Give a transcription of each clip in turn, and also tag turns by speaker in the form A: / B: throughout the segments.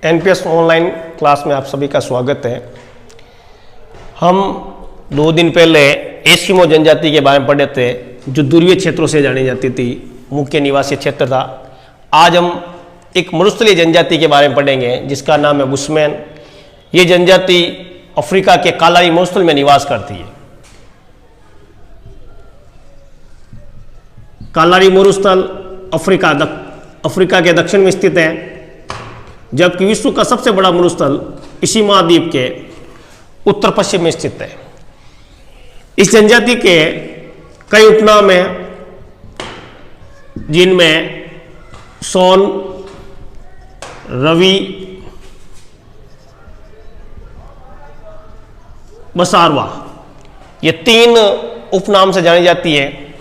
A: NPS online class में आप सभी का स्वागत है। हम 2 दिन पहले एस्किमो जनजाति के बारे में पढ़े थे, जो ध्रुवीय क्षेत्रों से जानी जाती थी, मुख्य निवासी क्षेत्र था। आज हम एक मरुस्थलीय जनजाति के बारे में पढ़ेंगे जिसका नाम है बुशमैन। ये जनजाति अफ्रीका के कालारी मरुस्थल में निवास करती है। कालारी मरुस्थल अफ्रीका के दक्षिण में स्थित है, जबकि विश्व का सबसे बड़ा मरुस्थल इसी महाद्वीप के उत्तर पश्चिम में स्थित है। इस जनजाति के कई उपनाम हैं, जिनमें सोन, रवि, बसारवा, ये 3 उपनाम से जानी जाती है।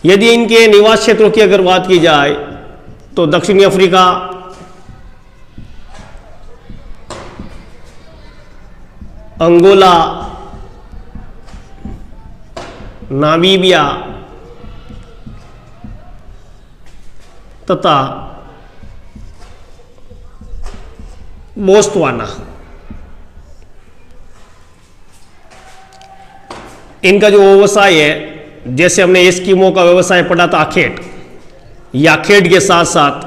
A: यदि इनके निवास क्षेत्रों की अगर बात की जाए तो दक्षिणी अफ्रीका, अंगोला, नामीबिया तथा बोत्सवाना, इनका जो व्यवसाय है, जैसे हमने एस्किमो का व्यवसाय पढ़ा था आखेट, या आखेट के साथ साथ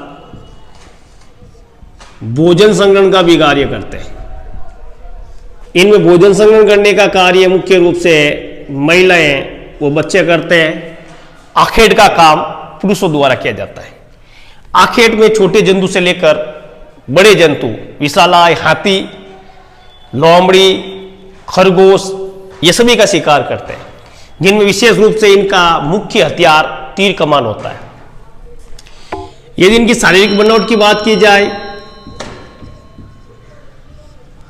A: भोजन संग्रहण का भी कार्य करते हैं। इनमें भोजन संग्रहण करने का कार्य मुख्य रूप से महिलाएं वो बच्चे करते हैं। आखेट का काम पुरुषों द्वारा किया जाता है। आखेट में छोटे जंतु से लेकर बड़े जंतु, विशालाय, हाथी, लोमड़ी, खरगोश, ये सभी का शिकार करते हैं, जिनमें विशेष रूप से इनका मुख्य हथियार तीर कमान होता है। यदि इनकी शारीरिक बनावट की बात की जाए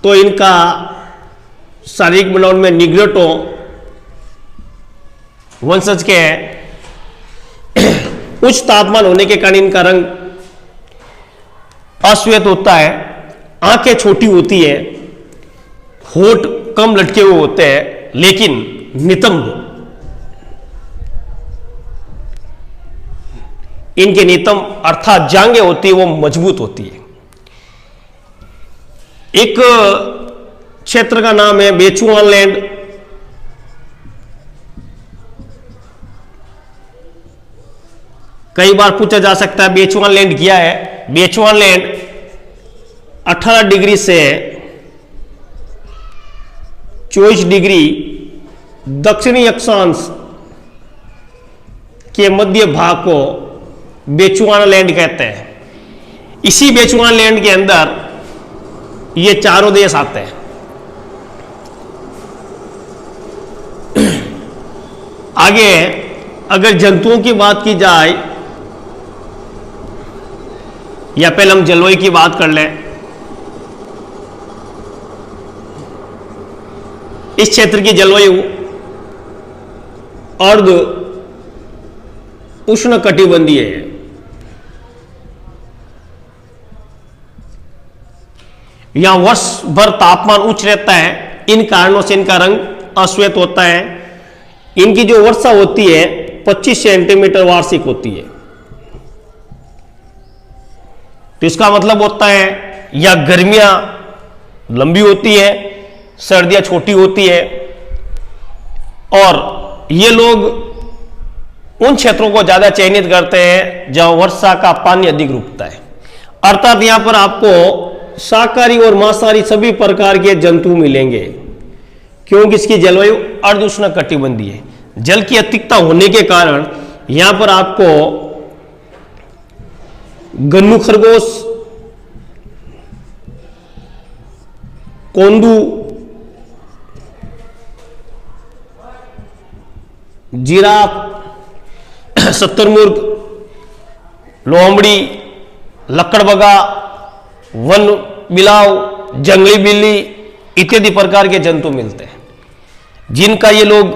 A: तो इनका शारीरिक बनावट में निग्रोटो वंशज के उच्च तापमान होने के कारण इनका रंग अश्वेत होता है। आंखें छोटी होती है, होठ कम लटके हुए होते हैं, लेकिन नितंब, इनके नितंब अर्थात जांघें होती है वो मजबूत होती है। एक क्षेत्र का नाम है बेचुआनलैंड। कई बार पूछा जा सकता है बेचुआनलैंड क्या है। बेचुआनलैंड 18 डिग्री से 24 डिग्री दक्षिणी अक्षांश के मध्य भाग को बेचुआनलैंड कहते हैं। इसी बेचुआनलैंड के अंदर ये चारों देश आते हैं। आगे अगर जंतुओं की बात की जाए, या पहले हम जलवायु की बात कर लें। इस क्षेत्र की जलवायु अर्ध उष्णकटिबंधीय है। यहां वर्ष भर तापमान उच्च रहता है। इन कारणों से इनका रंग अश्वेत होता है। इनकी जो वर्षा होती है 25 सेंटीमीटर वार्षिक होती है। तो इसका मतलब होता है या गर्मियां लंबी होती है, सर्दियां छोटी होती है। और ये लोग उन क्षेत्रों को ज्यादा चयनित करते हैं जहां वर्षा का पानी अधिक रुकता है। अर्थात यहां पर आपको शाकाहारी और मांसाहारी सभी प्रकार के जंतु मिलेंगे, क्योंकि इसकी जलवायु अर्ध उष्णकटिबंधीय है। जल की अधिकता होने के कारण यहां पर आपको गन्नू खरगोश, कोंदू, जिराफ, शतुरमुर्ग, लोमड़ी, लकड़बगा, वन बिलाव, जंगली बिल्ली इत्यादि प्रकार के जंतु मिलते हैं, जिनका ये लोग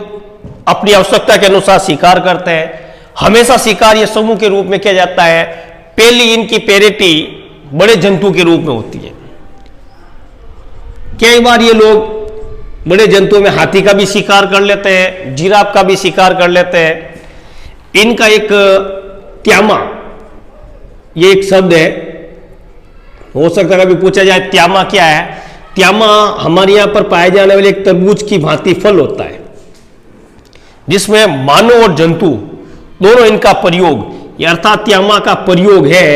A: अपनी आवश्यकता के अनुसार शिकार करते हैं। हमेशा शिकार ये समूह के रूप में किया जाता है। पहली इनकी पेरेटी बड़े जंतु के रूप में होती है। कई बार ये लोग बड़े जंतुओं में हाथी का भी शिकार कर लेते हैं, जिराफ का भी शिकार कर लेते हैं। इनका एक त्यामा, ये एक शब्द है हो सकता है कभी पूछा जाए त्यामा क्या है। त्यामा हमारे यहां पर पाए जाने वाले एक तरबूज की भांति फल होता है, जिसमें मानव और जंतु दोनों इनका प्रयोग, अर्थात त्यामा का प्रयोग है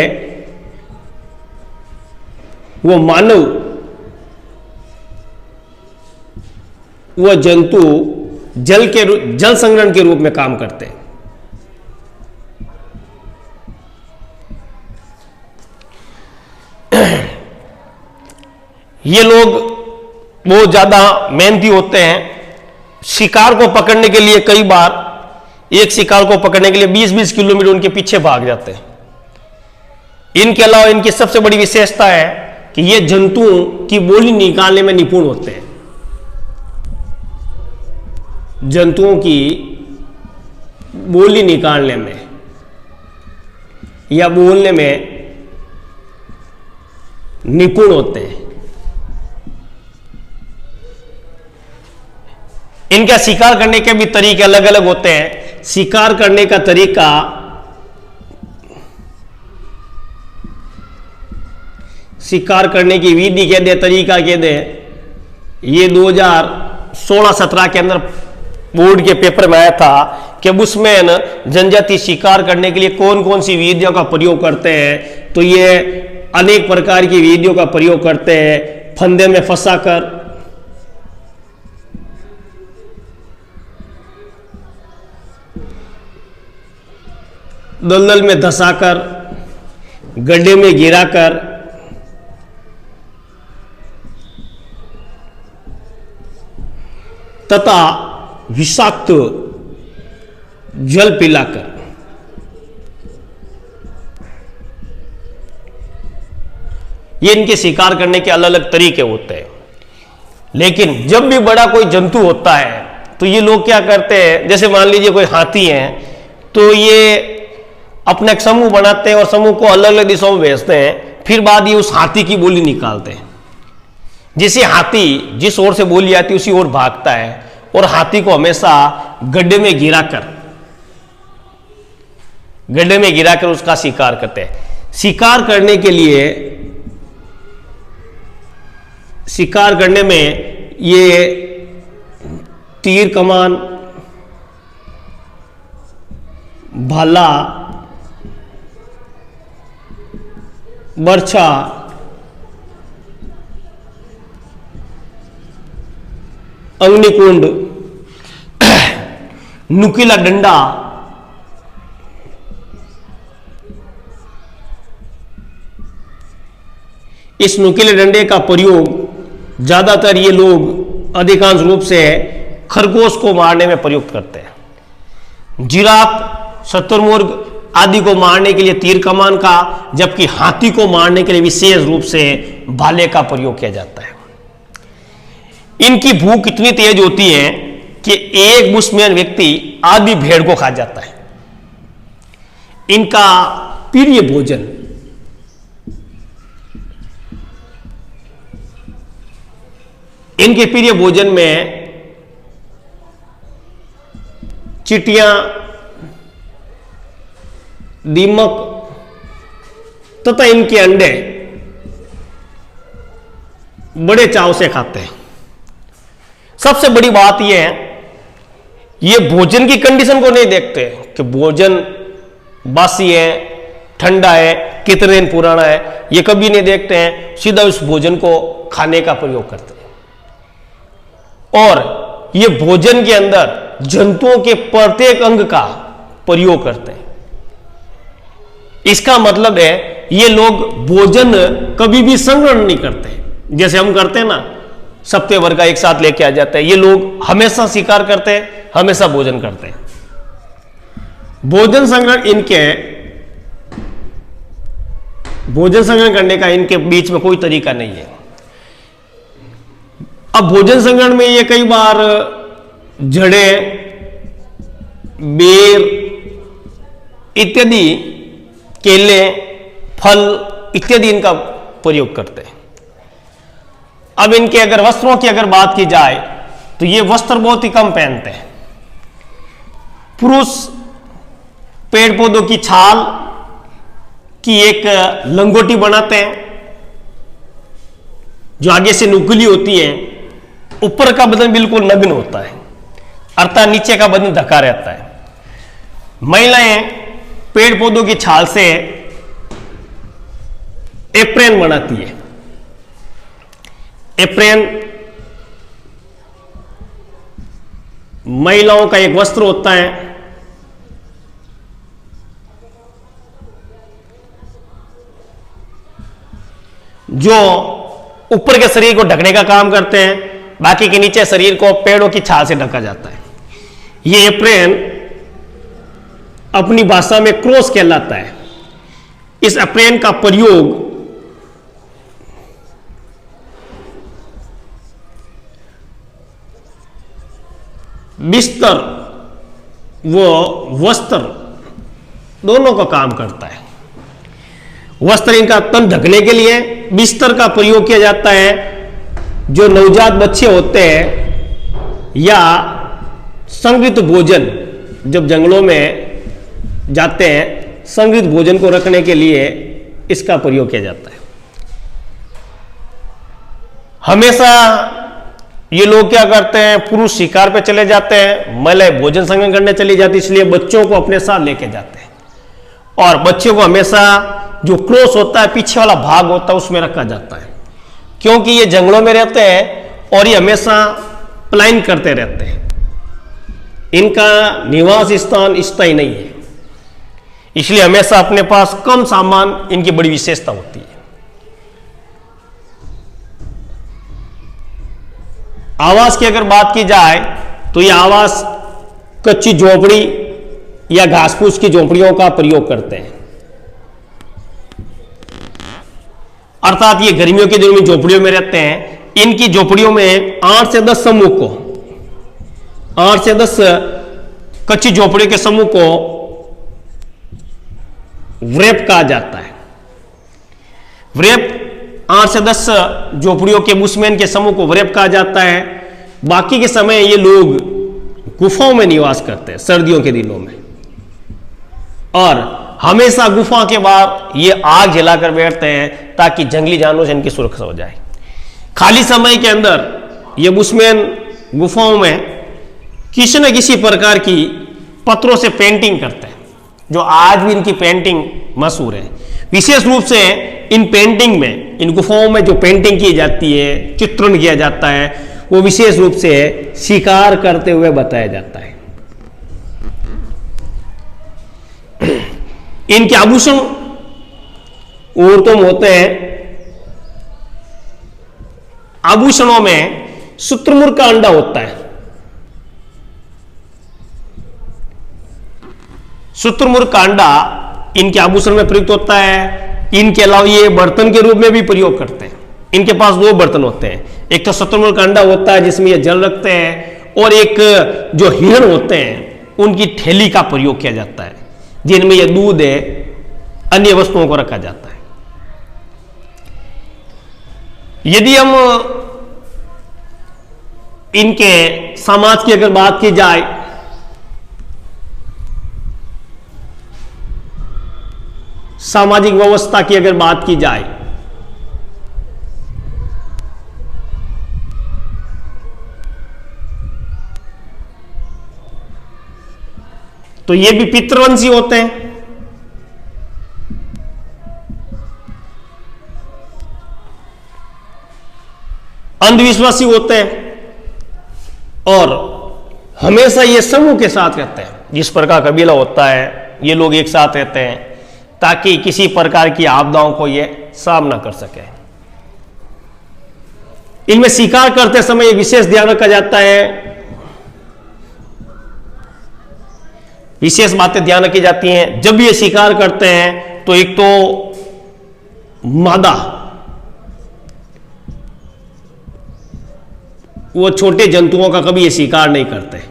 A: वो मानव व जंतु जल संग्रहण के रूप में काम करते हैं। ये लोग बहुत ज्यादा मेहनती होते हैं। शिकार को पकड़ने के लिए कई बार एक शिकार को पकड़ने के लिए 20-20 किलोमीटर उनके पीछे भाग जाते हैं। इनके अलावा इनकी सबसे बड़ी विशेषता है कि ये जंतुओं की बोली निकालने में निपुण होते हैं। जंतुओं की बोली निकालने में या बोलने में निपुण होते हैं। इनका शिकार करने के भी तरीके अलग अलग होते हैं। शिकार करने का तरीका शिकार करने की विधि कह दे, तरीका कह दे, ये 2016-17 के अंदर बोर्ड के पेपर में आया था कि उसमें जनजाति शिकार करने के लिए कौन कौन सी विधियों का प्रयोग करते हैं। तो ये अनेक प्रकार की विधियों का प्रयोग करते हैं। फंदे में फंसाकर, दलदल में धंसाकर, गड्ढे में गिराकर, तथा विषाक्त जल पिलाकर। ये इनके शिकार करने के अलग अलग तरीके होते हैं। लेकिन जब भी बड़ा कोई जंतु होता है तो ये लोग क्या करते हैं, जैसे मान लीजिए कोई हाथी है, तो ये अपना एक समूह बनाते हैं और समूह को अलग अलग दिशाओं में भेजते हैं। फिर बाद ये उस हाथी की बोली निकालते हैं। जिसे हाथी जिस ओर से बोली आती है उसी ओर भागता है और हाथी को हमेशा गड्ढे में गिराकर उसका शिकार करते हैं। शिकार करने में ये तीर कमान, भाला, बर्छा, अग्निकुंड, नुकीला डंडा, इस नुकीले डंडे का प्रयोग ज्यादातर ये लोग अधिकांश रूप से खरगोश को मारने में प्रयुक्त करते हैं। जिराफ, शुतुरमुर्ग आदि को मारने के लिए तीर कमान का, जबकि हाथी को मारने के लिए विशेष रूप से भाले का प्रयोग किया जाता है। इनकी भूख इतनी तेज होती है कि एक बुशमैन व्यक्ति आधी भेड़ को खा जाता है। इनका प्रिय भोजन में चींटियां, दीमक तथा इनके अंडे बड़े चाव से खाते हैं। सबसे बड़ी बात यह है, ये भोजन की कंडीशन को नहीं देखते कि भोजन बासी है, ठंडा है, कितने दिन पुराना है, ये कभी नहीं देखते हैं। सीधा उस भोजन को खाने का प्रयोग करते हैं। और ये भोजन के अंदर जंतुओं के प्रत्येक अंग का प्रयोग करते हैं। इसका मतलब है ये लोग भोजन कभी भी संग्रहण नहीं करते, जैसे हम करते हैं ना, सप्ताह भर का एक साथ लेके आ जाते हैं। ये लोग हमेशा शिकार करते हैं, हमेशा भोजन करते हैं। भोजन संग्रहण करने का इनके बीच में कोई तरीका नहीं है। अब भोजन संग्रहण में ये कई बार जड़े, बेर इत्यादि, केले, फल इत्यादि इनका प्रयोग करते हैं। अब इनके अगर वस्त्रों की अगर बात की जाए तो ये वस्त्र बहुत ही कम पहनते हैं। पुरुष पेड़ पौधों की छाल की एक लंगोटी बनाते हैं जो आगे से नुकीली होती है, ऊपर का बदन बिल्कुल नग्न होता है, अर्थात नीचे का बदन ढका रहता है। महिलाएं पेड़ पौधों की छाल से एप्रेन बनाती है। एप्रेन महिलाओं का एक वस्त्र होता है जो ऊपर के शरीर को ढकने का काम करते हैं, बाकी के नीचे शरीर को पेड़ों की छाल से ढका जाता है। ये एप्रेन अपनी भाषा में क्रॉस कहलाता है। इस एप्रेन का प्रयोग बिस्तर व वस्त्र दोनों का काम करता है। वस्त्र इनका तन ढकने के लिए, बिस्तर का प्रयोग किया जाता है जो नवजात बच्चे होते हैं या संगृत भोजन, जब जंगलों में जाते हैं संगृत भोजन को रखने के लिए इसका प्रयोग किया जाता है। हमेशा ये लोग क्या करते हैं, पुरुष शिकार पे चले जाते हैं, महिलाएं भोजन संग्रहण करने चली जाती, इसलिए बच्चों को अपने साथ लेके जाते हैं और बच्चों को हमेशा जो क्रॉस होता है, पीछे वाला भाग होता है, उसमें रखा जाता है, क्योंकि ये जंगलों में रहते हैं और ये हमेशा पलायन करते रहते हैं। इनका निवास स्थान स्थायी नहीं है, इसलिए हमेशा अपने पास कम सामान इनकी बड़ी विशेषता होती है। आवास की अगर बात की जाए तो यह आवास कच्ची झोपड़ी या घास फूस की झोपड़ियों का प्रयोग करते हैं, अर्थात ये गर्मियों के दिनों में झोपड़ियों में रहते हैं। इनकी झोपड़ियों में 8 से 10 समूह को, 8 से 10 कच्ची झोपड़ियों के समूह को व्रेप कहा जाता है। व्रेप 8 से 10 झोपड़ियों के बुशमैन के समूह को व्रेप कहा जाता है। बाकी के समय ये लोग गुफाओं में निवास करते हैं सर्दियों के दिनों में, और हमेशा गुफा के बाहर ये आग जलाकर बैठते हैं ताकि जंगली जानवरों से इनकी सुरक्षा हो जाए। खाली समय के अंदर ये बुशमैन गुफाओं में किसी न किसी प्रकार की पत्थरों से पेंटिंग करते हैं, जो आज भी इनकी पेंटिंग मशहूर है। विशेष रूप से इन पेंटिंग में, इन गुफाओं में जो पेंटिंग की जाती है, चित्रण किया जाता है, वो विशेष रूप से शिकार करते हुए बताया जाता है। इनके आभूषण औरतों में होते हैं। आभूषणों में शुतुरमुर्ग का अंडा होता है। शुतुरमुर्ग का अंडा इनके आभूषण में प्रयुक्त होता है। इनके अलावा ये बर्तन के रूप में भी प्रयोग करते हैं। इनके पास 2 बर्तन होते हैं, एक तो शुतुरमुर्ग का अंडा होता है जिसमें ये जल रखते हैं, और एक जो हिरण होते हैं उनकी थैली का प्रयोग किया जाता है जिनमें ये दूध है, अन्य वस्तुओं को रखा जाता है। यदि हम इनके समाज की अगर बात की जाए, सामाजिक व्यवस्था की अगर बात की जाए, तो ये भी पितृवंशी होते हैं। अंधविश्वासी होते हैं और हमेशा ये समूह के साथ रहते हैं। जिस प्रकार कबीला होता है, ये लोग एक साथ रहते हैं ताकि किसी प्रकार की आपदाओं को ये सामना कर सके। इनमें शिकार करते समय विशेष ध्यान रखा जाता है, विशेष बातें ध्यान रखी जाती हैं। जब ये शिकार करते हैं तो एक तो मादा, वो छोटे जंतुओं का कभी ये शिकार नहीं करते,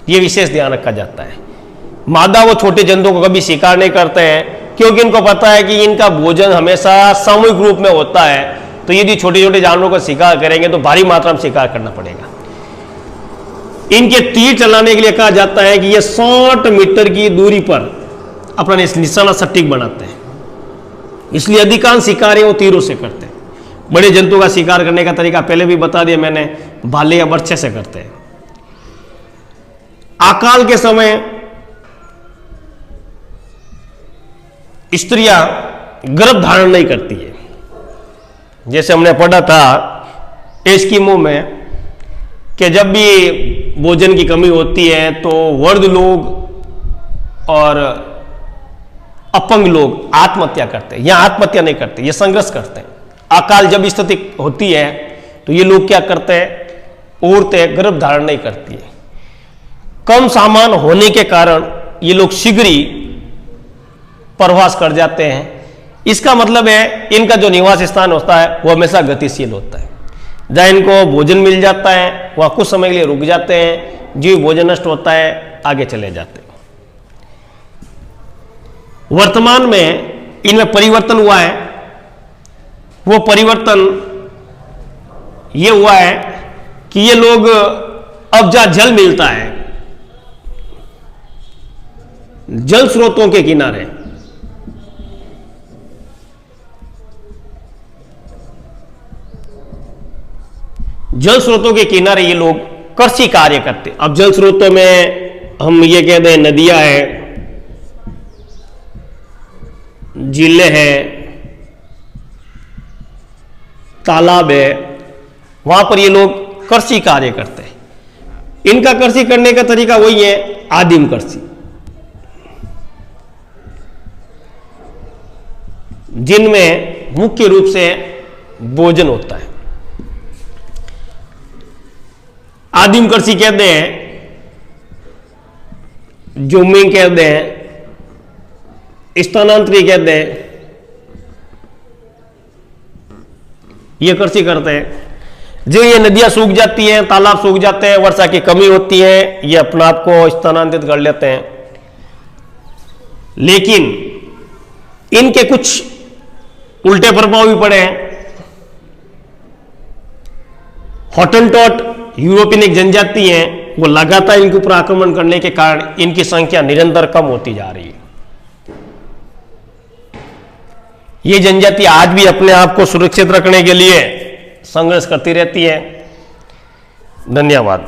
A: ये विशेष ध्यान रखा जाता है। मादा वो छोटे जंतुओं को कभी शिकार नहीं करते हैं, क्योंकि इनको पता है कि इनका भोजन हमेशा सामूहिक रूप में होता है, तो यदि छोटे छोटे जानवरों का शिकार करेंगे तो भारी मात्रा में शिकार करना पड़ेगा। इनके तीर चलाने के लिए कहा जाता है कि ये 60 मीटर की दूरी पर अपना निशाना सटीक बनाते हैं। इसलिए अधिकांश शिकार है वो तीरों से करते हैं। बड़े जंतु का शिकार करने का तरीका पहले भी बता दिया मैंने, भाले या बर्छे से करते हैं। अकाल के समय स्त्रियां गर्भ धारण नहीं करती है। जैसे हमने पढ़ा था एस्किमो में कि जब भी भोजन की कमी होती है तो वृद्ध लोग और अपंग लोग आत्महत्या करते हैं। यहां आत्महत्या नहीं करते, ये संघर्ष करते हैं। अकाल जब स्थिति होती है तो ये लोग क्या करते हैं, औरतें गर्भ धारण नहीं करती है। कम सामान होने के कारण ये लोग शीघ्र ही प्रवास कर जाते हैं। इसका मतलब है इनका जो निवास स्थान होता है वो हमेशा गतिशील होता है। जहां इनको भोजन मिल जाता है वहां कुछ समय के लिए रुक जाते हैं, जीव भोजन नष्ट होता है आगे चले जाते हैं। वर्तमान में इनमें परिवर्तन हुआ है। वो परिवर्तन ये हुआ है कि ये लोग अब जहां जल मिलता है, जल स्रोतों के किनारे जल स्रोतों के किनारे ये लोग कृषि कार्य करते। अब जल स्रोतों में हम ये कहते हैं नदियां हैं, झीलें हैं, तालाब है, वहां पर ये लोग कृषि कार्य करते हैं। इनका कृषि करने का तरीका वही है, आदिम कृषि, जिनमें मुख्य रूप से भोजन होता है। आदिम कृषि कहते हैं, जूमिंग कहते हैं, स्थानांतरी कहते हैं, ये कृषि करते हैं। जो ये नदियां सूख जाती हैं, तालाब सूख जाते हैं, वर्षा की कमी होती है, ये अपने आप को स्थानांतरित कर लेते हैं। लेकिन इनके कुछ उल्टे प्रभाव भी पड़े हैं। हॉटनटॉट यूरोपियन एक जनजाति है, वो लगातार इनके ऊपर आक्रमण करने के कारण इनकी संख्या निरंतर कम होती जा रही है। ये जनजाति आज भी अपने आप को सुरक्षित रखने के लिए संघर्ष करती रहती है। धन्यवाद।